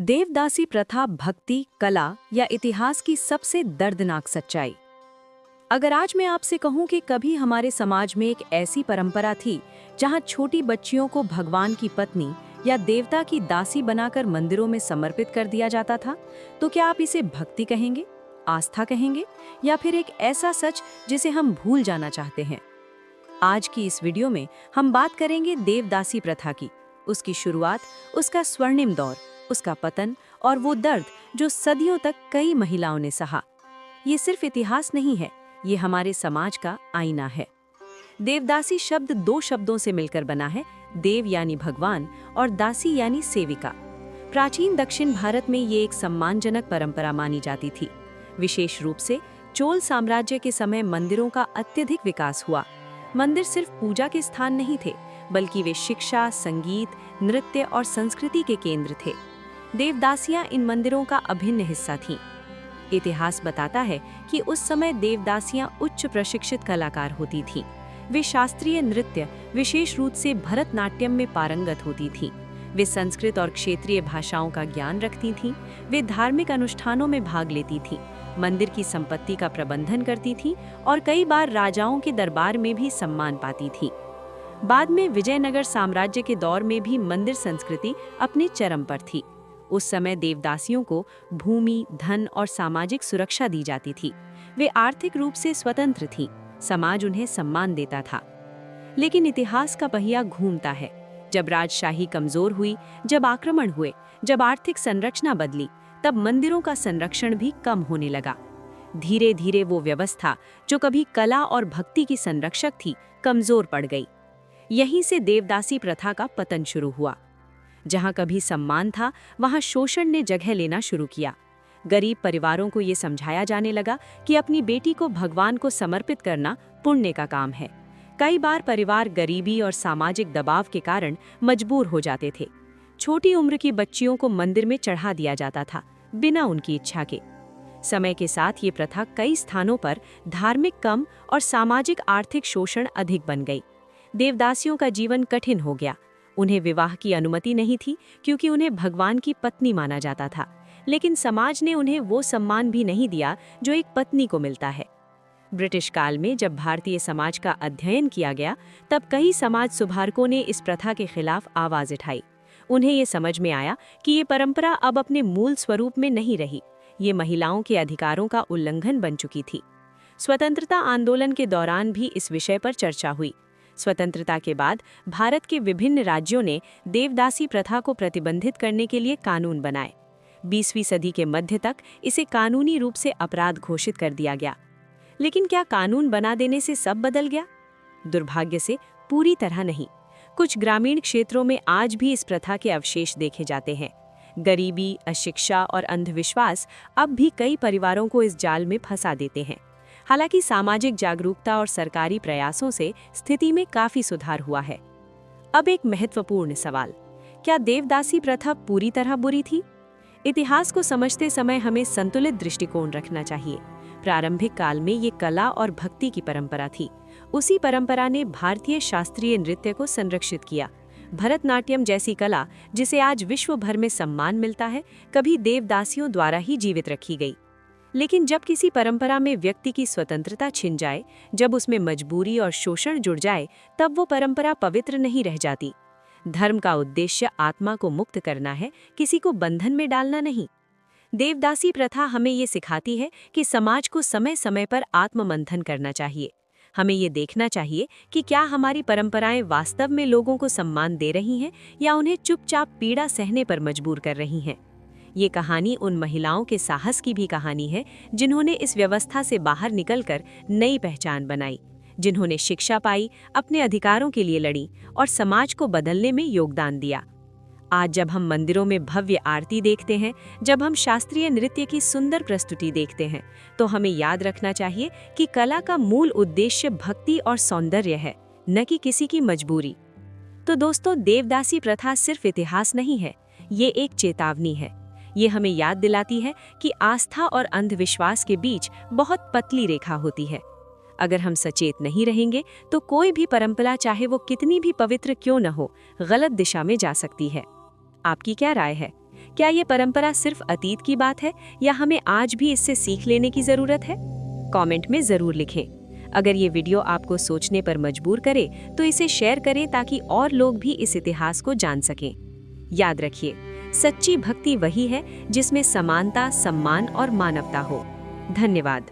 देवदासी प्रथा भक्ति, कला या इतिहास की सबसे दर्दनाक सच्चाई। अगर आज मैं आपसे कहूं कि कभी हमारे समाज में एक ऐसी परंपरा थी जहां छोटी बच्चियों को भगवान की पत्नी या देवता की दासी बनाकर मंदिरों में समर्पित कर दिया जाता था, तो क्या आप इसे भक्ति कहेंगे, आस्था कहेंगे, या फिर एक ऐसा सच जिसे हम भूल जाना चाहते हैं? आज की इस वीडियो में हम बात करेंगे देवदासी प्रथा की, उसकी शुरुआत, उसका स्वर्णिम दौर, उसका पतन और वो दर्द जो सदियों तक कई महिलाओं ने सहा। ये सिर्फ इतिहास नहीं है, ये हमारे समाज का आईना है। देवदासी शब्द दो शब्दों से मिलकर बना है, देव यानी भगवान और दासी यानी सेविका। प्राचीन दक्षिण भारत में ये एक सम्मानजनक परंपरा मानी जाती थी। विशेष रूप से चोल साम्राज्य के समय मंदिरों का अत्यधिक विकास हुआ। मंदिर सिर्फ पूजा के स्थान नहीं थे, बल्कि वे शिक्षा, संगीत, नृत्य और संस्कृति के केंद्र थे। देवदासियां इन मंदिरों का अभिन्न हिस्सा थीं। इतिहास बताता है कि उस समय देवदासियां उच्च प्रशिक्षित कलाकार होती थीं। वे शास्त्रीय नृत्य, विशेष रूप से भरतनाट्यम में पारंगत होती थीं। वे संस्कृत और क्षेत्रीय भाषाओं का ज्ञान रखती थीं। वे धार्मिक अनुष्ठानों में भाग लेती थीं, मंदिर की संपत्ति का प्रबंधन करती थीं और कई बार राजाओं के दरबार में भी सम्मान पाती थीं। बाद में विजयनगर साम्राज्य के दौर में भी मंदिर संस्कृति अपने चरम पर थी। उस समय देवदासियों को भूमि, धन और सामाजिक सुरक्षा दी जाती थी। वे आर्थिक रूप से स्वतंत्र थीं, समाज उन्हें सम्मान देता था। लेकिन इतिहास का पहिया घूमता है। जब राजशाही कमजोर हुई, जब आक्रमण हुए, जब आर्थिक संरचना बदली, तब मंदिरों का संरक्षण भी कम होने लगा। धीरे धीरे वो व्यवस्था जो कभी कला और भक्ति की संरक्षक थी, कमजोर पड़ गई। यहीं से देवदासी प्रथा का पतन शुरू हुआ। जहां कभी सम्मान था, वहां शोषण ने जगह लेना शुरू किया। गरीब परिवारों को ये समझाया जाने लगा कि अपनी बेटी को भगवान को समर्पित करना पुण्य का काम है। कई बार परिवार गरीबी और सामाजिक दबाव के कारण मजबूर हो जाते थे। छोटी उम्र की बच्चियों को मंदिर में चढ़ा दिया जाता था, बिना उनकी इच्छा के। समय के साथ ये प्रथा कई स्थानों पर धार्मिक कम और सामाजिक आर्थिक शोषण अधिक बन गई। देवदासियों का जीवन कठिन हो गया। उन्हें विवाह की अनुमति नहीं थी, क्योंकि उन्हें भगवान की पत्नी माना जाता था। लेकिन समाज ने उन्हें वो सम्मान भी नहीं दिया जो एक पत्नी को मिलता है। ब्रिटिश काल में जब भारतीय समाज का अध्ययन किया गया, तब कई समाज सुधारकों ने इस प्रथा के खिलाफ आवाज उठाई। उन्हें ये समझ में आया कि ये परंपरा अब अपने मूल स्वरूप में नहीं रही। ये महिलाओं के अधिकारों का उल्लंघन बन चुकी थी। स्वतंत्रता आंदोलन के दौरान भी इस विषय पर चर्चा हुई। स्वतंत्रता के बाद भारत के विभिन्न राज्यों ने देवदासी प्रथा को प्रतिबंधित करने के लिए कानून बनाए। 20वीं सदी के मध्य तक इसे कानूनी रूप से अपराध घोषित कर दिया गया। लेकिन क्या कानून बना देने से सब बदल गया? दुर्भाग्य से पूरी तरह नहीं। कुछ ग्रामीण क्षेत्रों में आज भी इस प्रथा के अवशेष देखे जाते हैं। गरीबी, अशिक्षा और अंधविश्वास अब भी कई परिवारों को इस जाल में फंसा देते हैं। हालांकि सामाजिक जागरूकता और सरकारी प्रयासों से स्थिति में काफी सुधार हुआ है। अब एक महत्वपूर्ण सवाल, क्या देवदासी प्रथा पूरी तरह बुरी थी? इतिहास को समझते समय हमें संतुलित दृष्टिकोण रखना चाहिए। प्रारंभिक काल में ये कला और भक्ति की परंपरा थी। उसी परंपरा ने भारतीय शास्त्रीय नृत्य को संरक्षित किया। भरतनाट्यम जैसी कला, जिसे आज विश्व भर में सम्मान मिलता है, कभी देवदासियों द्वारा ही जीवित रखी गई। लेकिन जब किसी परंपरा में व्यक्ति की स्वतंत्रता छिन जाए, जब उसमें मजबूरी और शोषण जुड़ जाए, तब वो परंपरा पवित्र नहीं रह जाती। धर्म का उद्देश्य आत्मा को मुक्त करना है, किसी को बंधन में डालना नहीं। देवदासी प्रथा हमें ये सिखाती है कि समाज को समय समय पर आत्ममंथन करना चाहिए। हमें ये देखना चाहिए कि क्या हमारी परंपराएं वास्तव में लोगों को सम्मान दे रही हैं या उन्हें चुपचाप पीड़ा सहने पर मजबूर कर रही हैं। ये कहानी उन महिलाओं के साहस की भी कहानी है, जिन्होंने इस व्यवस्था से बाहर निकलकर नई पहचान बनाई, जिन्होंने शिक्षा पाई, अपने अधिकारों के लिए लड़ी और समाज को बदलने में योगदान दिया। आज जब हम मंदिरों में भव्य आरती देखते हैं, जब हम शास्त्रीय नृत्य की सुंदर प्रस्तुति देखते हैं, तो हमें याद रखना चाहिए कि कला का मूल उद्देश्य भक्ति और सौंदर्य है, न कि किसी की मजबूरी। तो दोस्तों, देवदासी प्रथा सिर्फ इतिहास नहीं है, ये एक चेतावनी है। ये हमें याद दिलाती है कि आस्था और अंधविश्वास के बीच बहुत पतली रेखा होती है। अगर हम सचेत नहीं रहेंगे तो कोई भी परंपरा, चाहे वो कितनी भी पवित्र क्यों न हो, गलत दिशा में जा सकती है। आपकी क्या राय है? क्या ये परंपरा सिर्फ अतीत की बात है या हमें आज भी इससे सीख लेने की जरूरत है? कमेंट में जरूर लिखें। अगर ये वीडियो आपको सोचने पर मजबूर करे तो इसे शेयर करें ताकि और लोग भी इस इतिहास को जान सकें। याद रखिए, सच्ची भक्ति वही है जिसमें समानता, सम्मान और मानवता हो। धन्यवाद।